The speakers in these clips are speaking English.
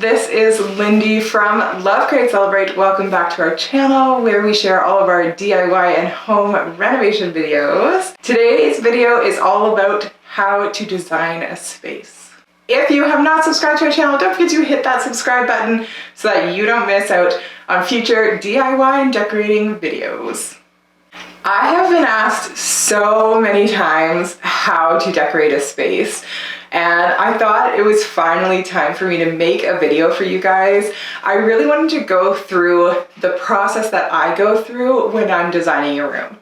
this is Lindy from Love Create Celebrate. Welcome back to our channel where we share all of our DIY and home renovation videos. Today's video is all about how to design a space. If you have not subscribed to our channel, don't forget to hit that subscribe button so that you don't miss out on future DIY and decorating videos. I have been asked so many times how to decorate a space, and I thought it was finally time for me to make a video for you guys. I really wanted to go through the process that I go through when I'm designing a room.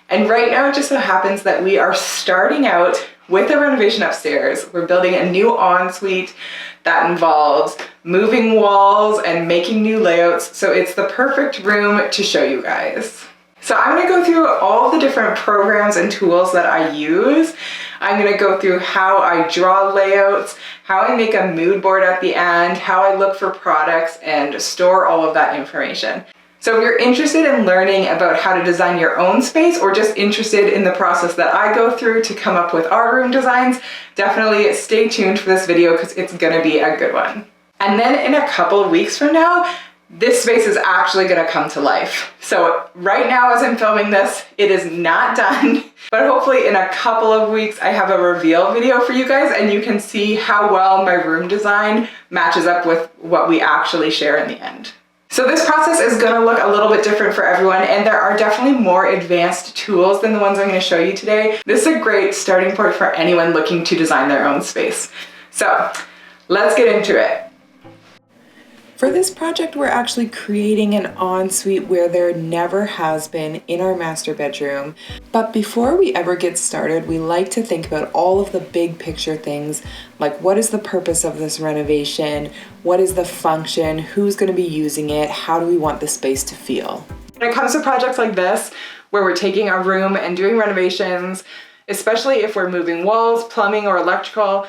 And right now it just so happens that we are starting out with a renovation upstairs. We're building a new ensuite that involves moving walls and making new layouts, so it's the perfect room to show you guys. So I'm going to go through all the different programs and tools that I use. I'm going to go through how I draw layouts, how I make a mood board at the end, how I look for products and store all of that information. So if you're interested in learning about how to design your own space or just interested in the process that I go through to come up with our room designs, definitely stay tuned for this video because it's going to be a good one. And then in a couple of weeks from now, this space is actually gonna come to life. So right now as I'm filming this, it is not done, but hopefully in a couple of weeks I have a reveal video for you guys and you can see how well my room design matches up with what we actually share in the end. So this process is gonna look a little bit different for everyone, and there are definitely more advanced tools than the ones I'm gonna show you today. This is a great starting point for anyone looking to design their own space. So let's get into it. For this project, we're actually creating an ensuite where there never has been in our master bedroom. But before we ever get started, we like to think about all of the big picture things, like what is the purpose of this renovation? What is the function? Who's going to be using it? How do we want the space to feel? When it comes to projects like this, where we're taking our room and doing renovations, especially if we're moving walls, plumbing, or electrical,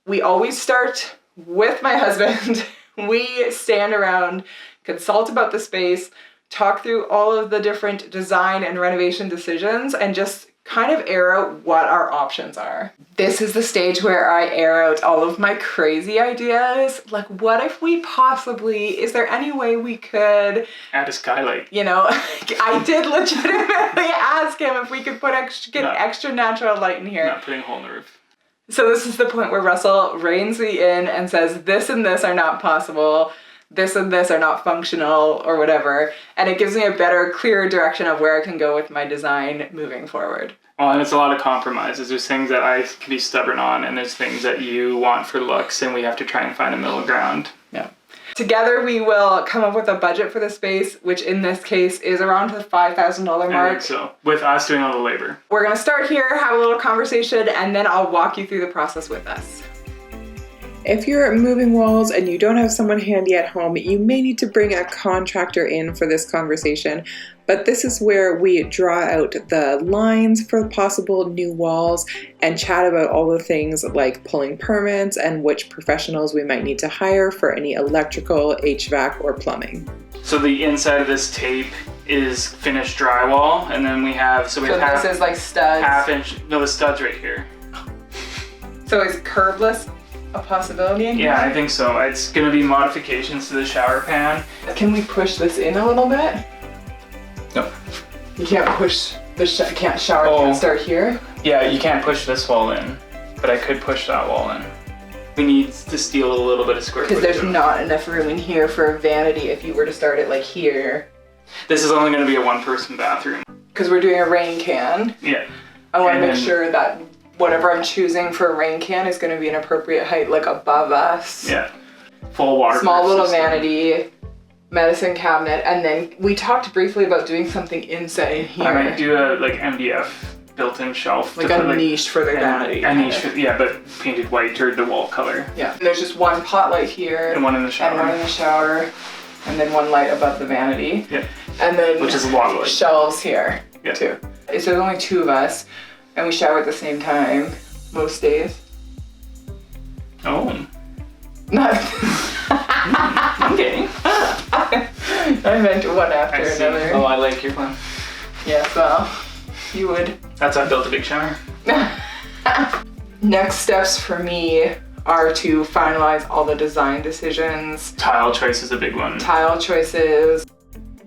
we always start with my husband. We stand around, consult about the space, talk through all of the different design and renovation decisions, and just kind of air out what our options are. This is the stage where I air out all of my crazy ideas. Like, what if we possibly, is there any way we could add a skylight? You know, I did legitimately ask him if we could put extra natural light in here. Not putting a hole in the roof. So this is the point where Russell reins me in and says, this and this are not possible, this and this are not functional, or whatever. And it gives me a better, clearer direction of where I can go with my design moving forward. Well, and it's a lot of compromises. There's things that I can be stubborn on, and there's things that you want for looks, and we have to try and find a middle ground. Yeah. Together we will come up with a budget for the space, which in this case is around the $5,000 mark. I think so, with us doing all the labor. We're gonna start here, have a little conversation, and then I'll walk you through the process with us. If you're moving walls and you don't have someone handy at home, you may need to bring a contractor in for this conversation. But this is where we draw out the lines for possible new walls and chat about all the things like pulling permits and which professionals we might need to hire for any electrical, HVAC, or plumbing. So the inside of this tape is finished drywall, and then we have, so this is like studs. The stud's right here. So is curbless a possibility in here? Yeah, I think so. It's gonna be modifications to the shower pan. Can we push this in a little bit? No. You can't push the shower can start here? Yeah, you can't push this wall in, but I could push that wall in. We need to steal a little bit of square footage. Because there's not enough room in here for a vanity if you were to start it like here. This is only gonna be a one-person bathroom. Because we're doing a rain can. Yeah. I want to make sure that whatever I'm choosing for a rain can is going to be an appropriate height, like above us. Yeah. Full water. Small little vanity, medicine cabinet, and then we talked briefly about doing something inside here. I might do a MDF built-in shelf. Like a niche for the vanity. A niche, yeah, but painted white or the wall color. Yeah. And there's just one pot light here. And one in the shower. And one in the shower. And then one light above the vanity. Yeah. And then which is a lot of light. Shelves here, yeah. Too. So there's only two of us. And we shower at the same time, most days. Oh. Not. Okay. I meant one after another. Oh, I like your plan. Yes, well, you would. That's why I built a big shower. Next steps for me are to finalize all the design decisions. Tile choice is a big one. Tile choices.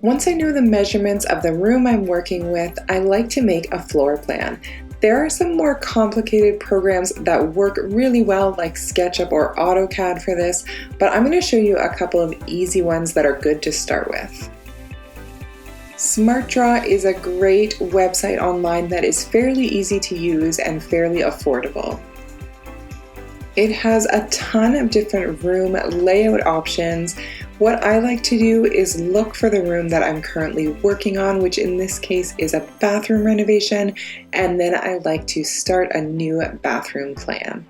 Once I know the measurements of the room I'm working with, I like to make a floor plan. There are some more complicated programs that work really well, like SketchUp or AutoCAD for this, but I'm going to show you a couple of easy ones that are good to start with. SmartDraw is a great website online that is fairly easy to use and fairly affordable. It has a ton of different room layout options. What I like to do is look for the room that I'm currently working on, which in this case is a bathroom renovation, and then I like to start a new bathroom plan.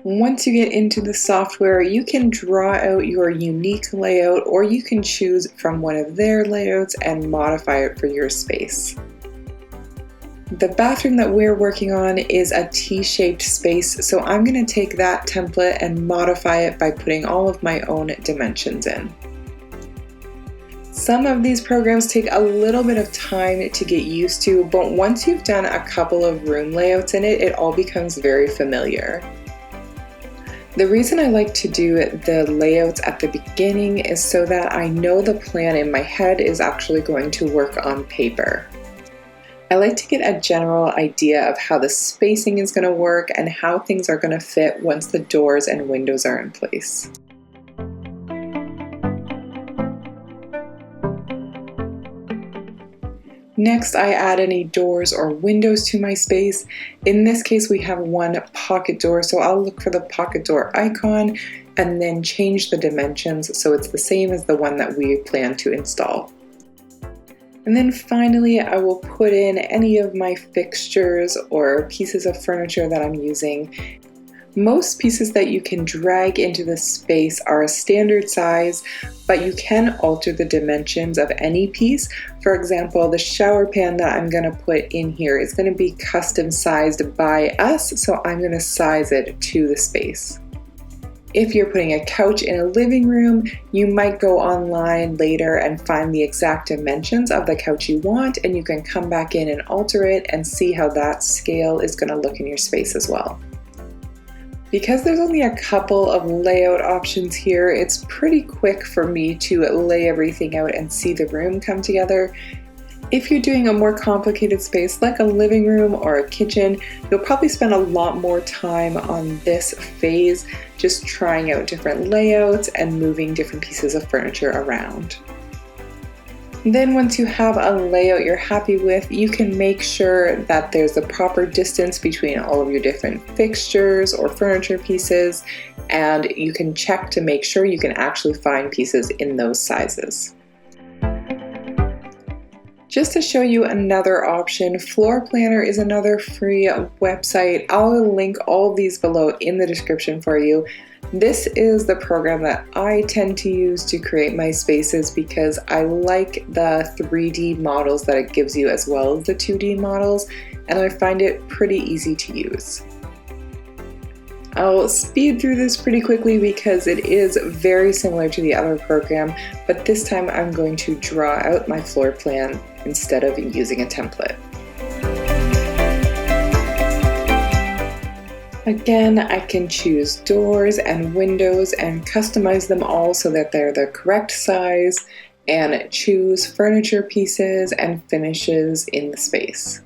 Once you get into the software, you can draw out your unique layout, or you can choose from one of their layouts and modify it for your space. The bathroom that we're working on is a T-shaped space, so I'm going to take that template and modify it by putting all of my own dimensions in. Some of these programs take a little bit of time to get used to, but once you've done a couple of room layouts in it, it all becomes very familiar. The reason I like to do the layouts at the beginning is so that I know the plan in my head is actually going to work on paper. I like to get a general idea of how the spacing is going to work and how things are going to fit once the doors and windows are in place. Next, I add any doors or windows to my space. In this case, we have one pocket door, so I'll look for the pocket door icon and then change the dimensions so it's the same as the one that we plan to install. And then finally, I will put in any of my fixtures or pieces of furniture that I'm using. Most pieces that you can drag into the space are a standard size, but you can alter the dimensions of any piece. For example, the shower pan that I'm going to put in here is going to be custom sized by us, so I'm going to size it to the space. If you're putting a couch in a living room, you might go online later and find the exact dimensions of the couch you want, and you can come back in and alter it and see how that scale is going to look in your space as well. Because there's only a couple of layout options here, it's pretty quick for me to lay everything out and see the room come together. If you're doing a more complicated space like a living room or a kitchen, you'll probably spend a lot more time on this phase, just trying out different layouts and moving different pieces of furniture around. Then once you have a layout you're happy with, you can make sure that there's the proper distance between all of your different fixtures or furniture pieces, and you can check to make sure you can actually find pieces in those sizes. Just to show you another option, FloorPlanner is another free website. I'll link all of these below in the description for you. This is the program that I tend to use to create my spaces because I like the 3D models that it gives you as well as the 2D models, and I find it pretty easy to use. I'll speed through this pretty quickly because it is very similar to the other program, but this time I'm going to draw out my floor plan instead of using a template. Again, I can choose doors and windows and customize them all so that they're the correct size, and choose furniture pieces and finishes in the space.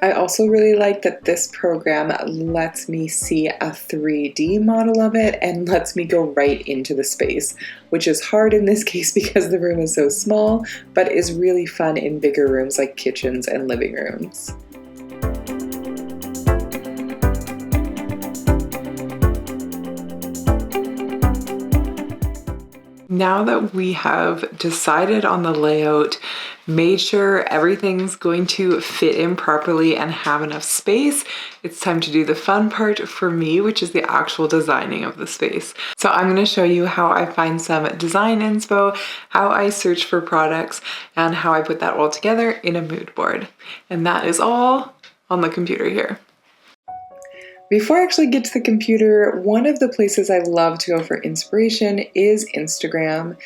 I also really like that this program lets me see a 3D model of it and lets me go right into the space, which is hard in this case because the room is so small, but is really fun in bigger rooms like kitchens and living rooms. Now that we have decided on the layout, made sure everything's going to fit in properly and have enough space, it's time to do the fun part for me, which is the actual designing of the space. So I'm going to show you how I find some design inspo, how I search for products, and how I put that all together in a mood board. And that is all on the computer here. Before I actually get to the computer, one of the places I love to go for inspiration is Instagram.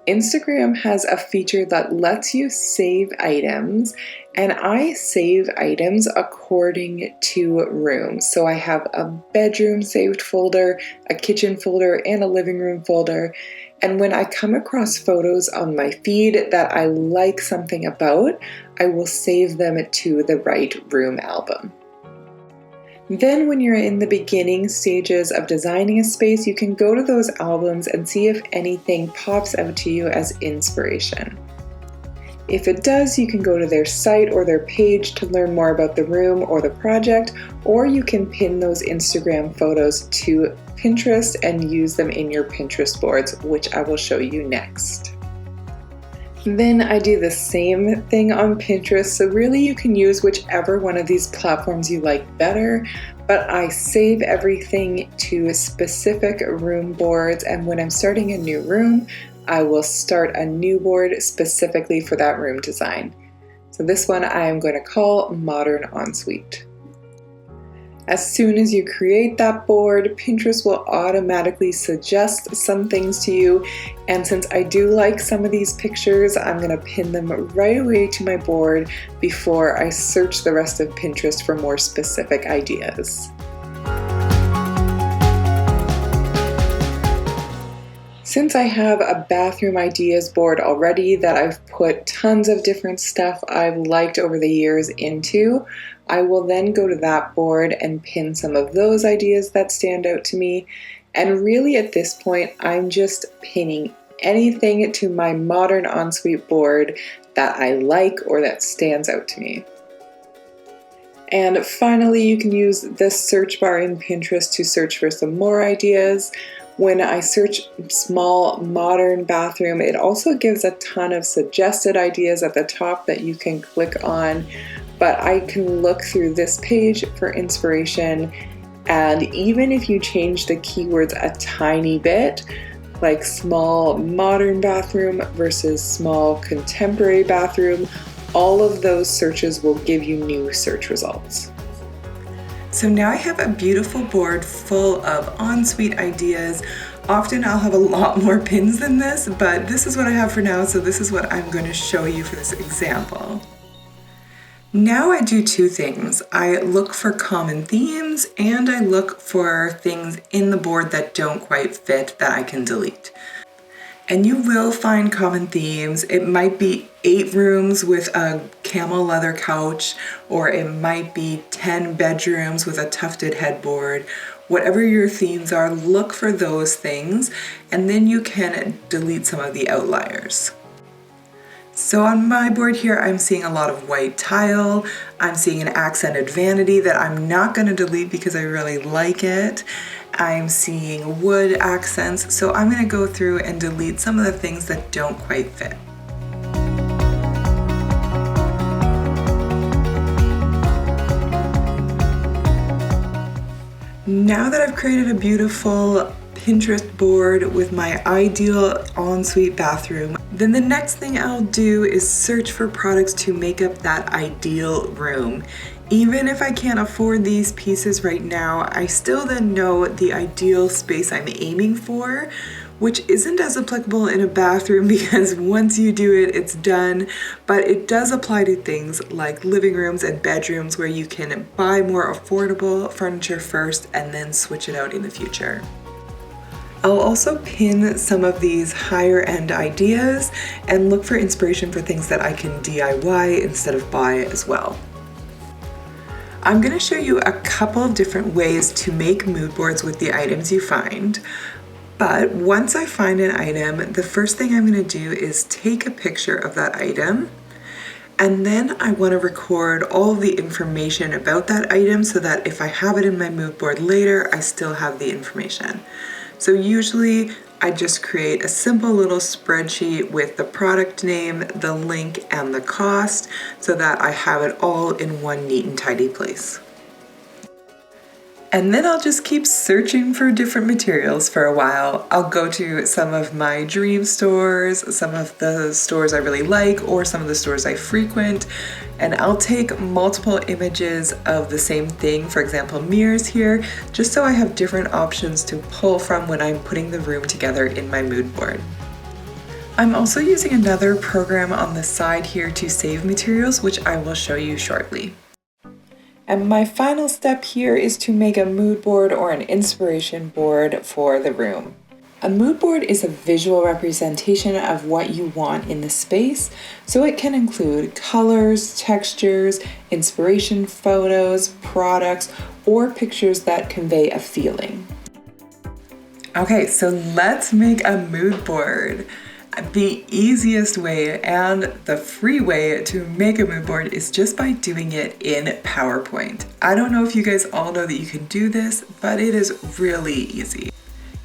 Instagram has a feature that lets you save items, and I save items according to rooms. So I have a bedroom saved folder, a kitchen folder, and a living room folder. And when I come across photos on my feed that I like something about, I will save them to the right room album. Then when you're in the beginning stages of designing a space, you can go to those albums and see if anything pops out to you as inspiration. If it does, you can go to their site or their page to learn more about the room or the project, or you can pin those Instagram photos to Pinterest and use them in your Pinterest boards, which I will show you next. Then I do the same thing on Pinterest, so really you can use whichever one of these platforms you like better, but I save everything to specific room boards, and when I'm starting a new room, I will start a new board specifically for that room design. So this one I am going to call Modern Ensuite. As soon as you create that board, Pinterest will automatically suggest some things to you. And since I do like some of these pictures, I'm going to pin them right away to my board before I search the rest of Pinterest for more specific ideas. Since I have a bathroom ideas board already that I've put tons of different stuff I've liked over the years into, I will then go to that board and pin some of those ideas that stand out to me. And really at this point, I'm just pinning anything to my Modern Ensuite board that I like or that stands out to me. And finally, you can use the search bar in Pinterest to search for some more ideas. When I search small modern bathroom, it also gives a ton of suggested ideas at the top that you can click on, but I can look through this page for inspiration, and even if you change the keywords a tiny bit, like small modern bathroom versus small contemporary bathroom, all of those searches will give you new search results. So now I have a beautiful board full of ensuite ideas. Often I'll have a lot more pins than this, but this is what I have for now, so this is what I'm going to show you for this example. Now I do two things. I look for common themes and I look for things in the board that don't quite fit that I can delete. And you will find common themes. It might be 8 rooms with a camel leather couch, or it might be 10 bedrooms with a tufted headboard. Whatever your themes are, look for those things, and then you can delete some of the outliers. So on my board here, I'm seeing a lot of white tile. I'm seeing an accented vanity that I'm not going to delete because I really like it. I'm seeing wood accents, so I'm going to go through and delete some of the things that don't quite fit. Now that I've created a beautiful Pinterest board with my ideal ensuite bathroom, then the next thing I'll do is search for products to make up that ideal room. Even if I can't afford these pieces right now, I still then know the ideal space I'm aiming for, which isn't as applicable in a bathroom because once you do it, it's done, but it does apply to things like living rooms and bedrooms where you can buy more affordable furniture first and then switch it out in the future. I'll also pin some of these higher end ideas and look for inspiration for things that I can DIY instead of buy as well. I'm going to show you a couple of different ways to make mood boards with the items you find. But once I find an item, the first thing I'm going to do is take a picture of that item. And then I want to record all the information about that item so that if I have it in my mood board later, I still have the information. So usually I just create a simple little spreadsheet with the product name, the link, and the cost so that I have it all in one neat and tidy place. And then I'll just keep searching for different materials for a while. I'll go to some of my dream stores, some of the stores I really like, or some of the stores I frequent, and I'll take multiple images of the same thing, for example, mirrors here, just so I have different options to pull from when I'm putting the room together in my mood board. I'm also using another program on the side here to save materials, which I will show you shortly. And my final step here is to make a mood board or an inspiration board for the room. A mood board is a visual representation of what you want in the space, so it can include colors, textures, inspiration photos, products, or pictures that convey a feeling. Okay, so let's make a mood board. The easiest way and the free way to make a mood board is just by doing it in PowerPoint. I don't know if you guys all know that you can do this, but it is really easy.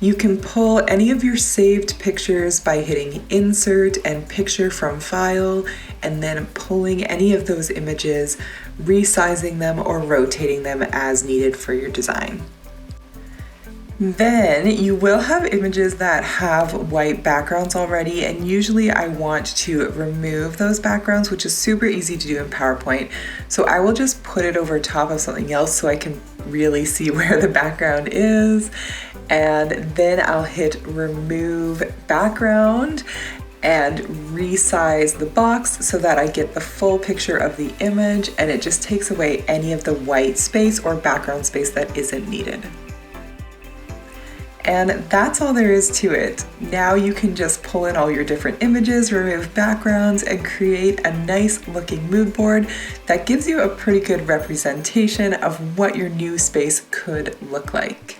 You can pull any of your saved pictures by hitting Insert and Picture from File, and then pulling any of those images, resizing them or rotating them as needed for your design. Then you will have images that have white backgrounds already, and usually I want to remove those backgrounds, which is super easy to do in PowerPoint. So I will just put it over top of something else so I can really see where the background is. And then I'll hit Remove Background and resize the box so that I get the full picture of the image, and it just takes away any of the white space or background space that isn't needed. And that's all there is to it. Now you can just pull in all your different images, remove backgrounds, and create a nice looking mood board that gives you a pretty good representation of what your new space could look like.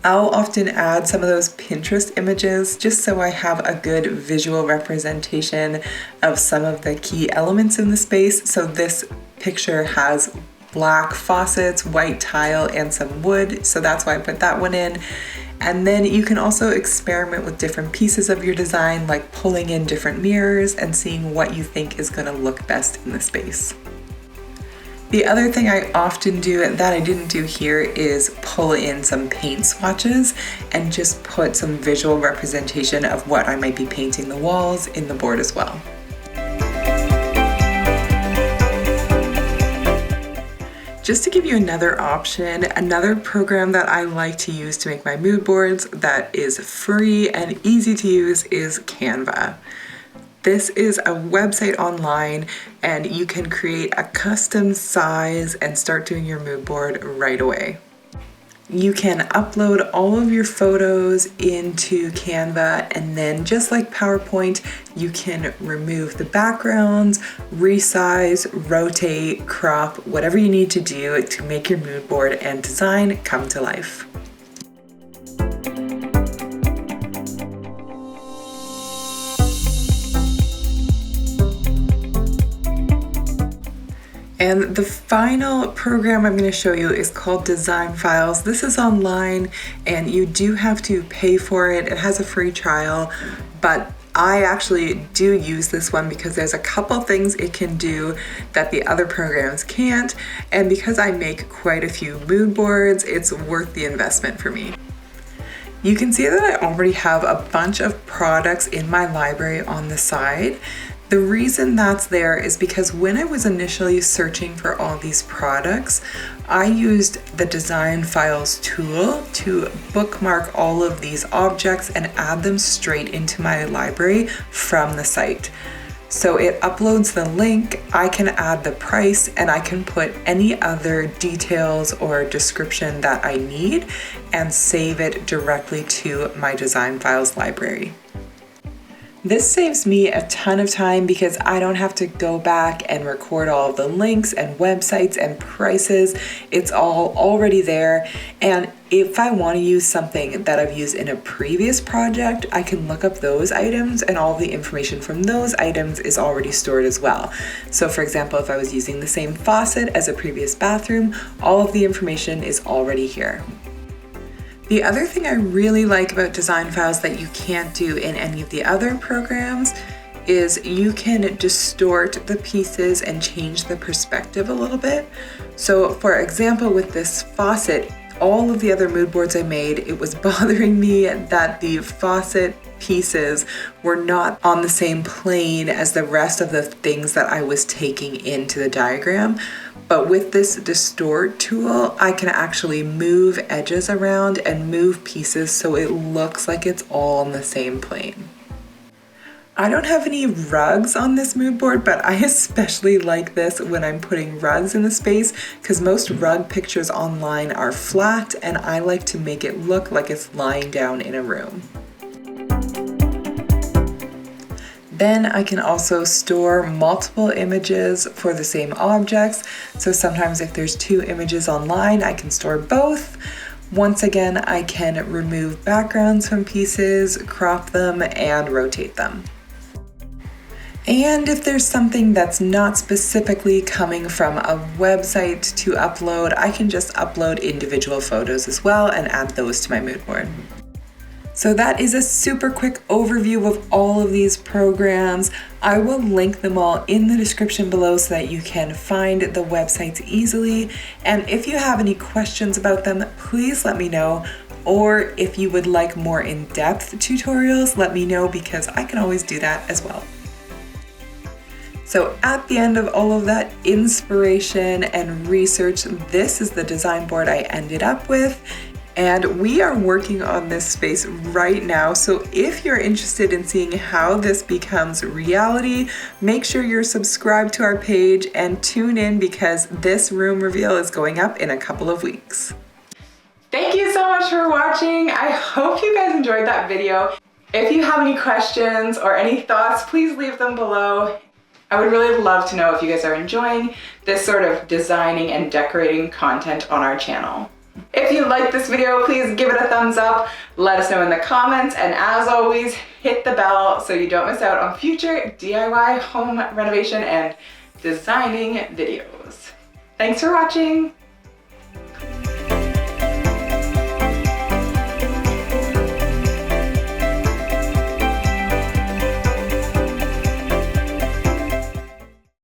I'll often add some of those Pinterest images just so I have a good visual representation of some of the key elements in the space. So this picture has black faucets, white tile, and some wood, so that's why I put that one in. And then you can also experiment with different pieces of your design, like pulling in different mirrors and seeing what you think is going to look best in the space. The other thing I often do that I didn't do here is pull in some paint swatches and just put some visual representation of what I might be painting the walls in the board as well. Just to give you another option, another program that I like to use to make my mood boards that is free and easy to use is Canva. This is a website online, and you can create a custom size and start doing your mood board right away. You can upload all of your photos into Canva, and then just like PowerPoint, you can remove the backgrounds, resize, rotate, crop, whatever you need to do to make your mood board and design come to life. And the final program I'm going to show you is called Design Files. This is online and you do have to pay for it. It has a free trial, but I actually do use this one because there's a couple things it can do that the other programs can't. And because I make quite a few mood boards, it's worth the investment for me. You can see that I already have a bunch of products in my library on the side. The reason that's there is because when I was initially searching for all these products, I used the Design Files tool to bookmark all of these objects and add them straight into my library from the site. So it uploads the link, I can add the price, and I can put any other details or description that I need and save it directly to my Design Files library. This saves me a ton of time because I don't have to go back and record all of the links and websites and prices. It's all already there. And if I want to use something that I've used in a previous project, I can look up those items and all the information from those items is already stored as well. So for example, if I was using the same faucet as a previous bathroom, all of the information is already here. The other thing I really like about Design Files that you can't do in any of the other programs is you can distort the pieces and change the perspective a little bit. So for example, with this faucet, all of the other mood boards I made, it was bothering me that the faucet pieces were not on the same plane as the rest of the things that I was taking into the diagram. But with this distort tool, I can actually move edges around and move pieces so it looks like it's all on the same plane. I don't have any rugs on this mood board, but I especially like this when I'm putting rugs in the space because most rug pictures online are flat and I like to make it look like it's lying down in a room. Then I can also store multiple images for the same objects. So sometimes if there's 2 images online, I can store both. Once again, I can remove backgrounds from pieces, crop them, and rotate them. And if there's something that's not specifically coming from a website to upload, I can just upload individual photos as well and add those to my mood board. So that is a super quick overview of all of these programs. I will link them all in the description below so that you can find the websites easily. And if you have any questions about them, please let me know. Or if you would like more in-depth tutorials, let me know because I can always do that as well. So at the end of all of that inspiration and research, this is the design board I ended up with. And we are working on this space right now. So if you're interested in seeing how this becomes reality, make sure you're subscribed to our page and tune in because this room reveal is going up in a couple of weeks. Thank you so much for watching. I hope you guys enjoyed that video. If you have any questions or any thoughts, please leave them below. I would really love to know if you guys are enjoying this sort of designing and decorating content on our channel. If you liked this video, please give it a thumbs up, let us know in the comments, and as always, hit the bell so you don't miss out on future DIY home renovation and designing videos. Thanks for watching!